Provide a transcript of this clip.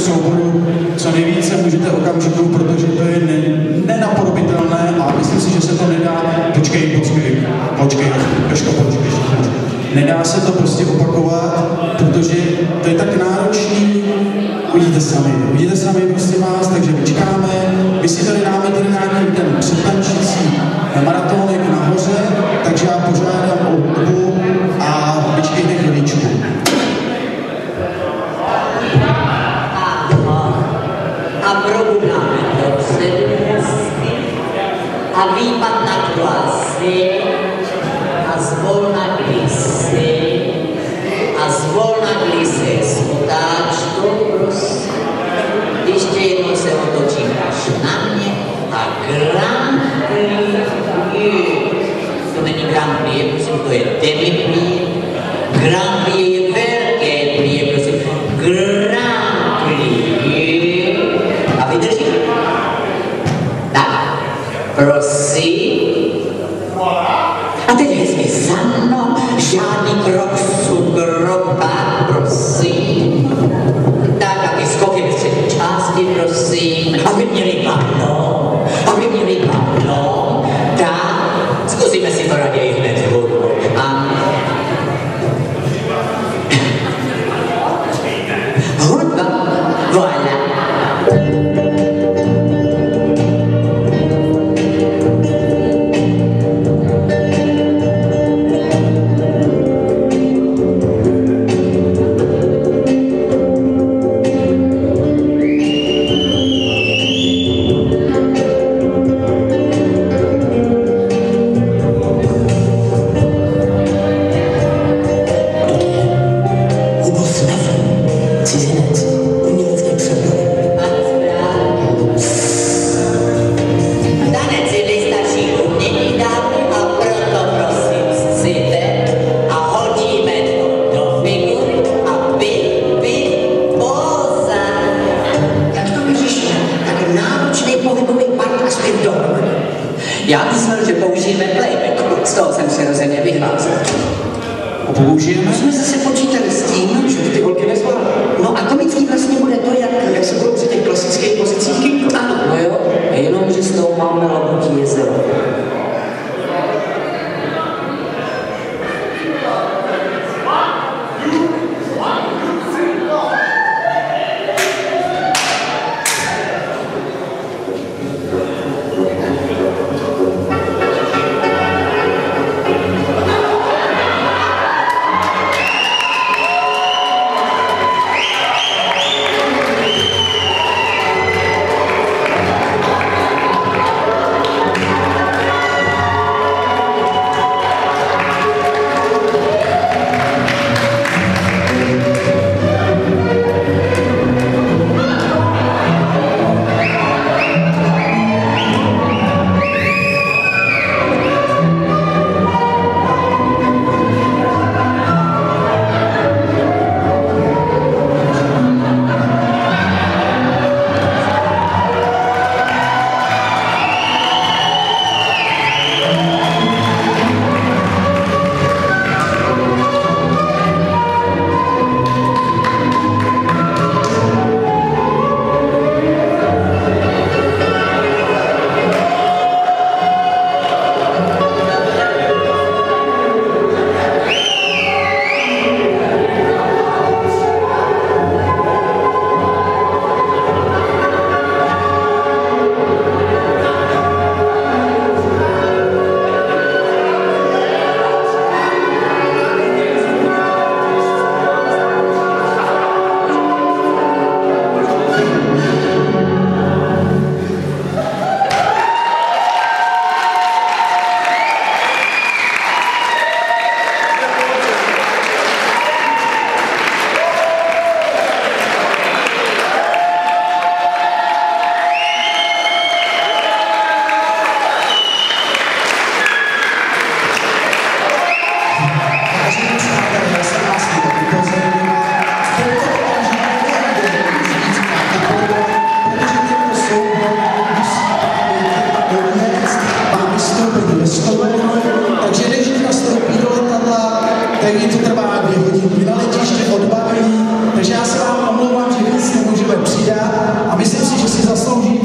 souboru co nejvíce můžete okamžiků, protože to je nenapodobitelné a myslím si, že se to nedá. Počkej. Nedá se to prostě opakovat, protože to je tak náročný. Uvidíte sami prostě vás, takže vyčkáme. My si tady dáme tady nějaký ten předtančící maratonek nahoře, takže já požádám o hudbu a vyčkejte chvíličku. A probudnáme do sedmdesky a výpad na klasy a zvolna glisy a zvolna glisy s otáčkou prosím. Ještě jednou se otočím až na mě a Grand Prix. To není Grand Prix, prosím, to je demi-prix. Grand Prix je velké prix, prosím. Grand Prix. A vydrží. Tak, prosím. A teď vezmi za mnou, žádný krok, prosím. Tak, a ty skoky ve střední části, prosím. Aby měli padlo. Tak, zkusíme si to raději hned hudbu. Hudba, voilà. Já myslel, že použijeme playback, z toho jsem přirozeně vyhlásil. Použijeme? Jsme zase počítali s tím, že ty holky nezvládnou. No a komický vlastně bude to, jak se budou při těch klasických pozicích Kinko. Ano, no jo, jenom, že s tou máme Labutí jezero. tak to trvá 2 hodiny na letiště, odbaví, takže já se vám omlouvám, že víc nemůžu můžeme přidat a myslím si, že si zaslouží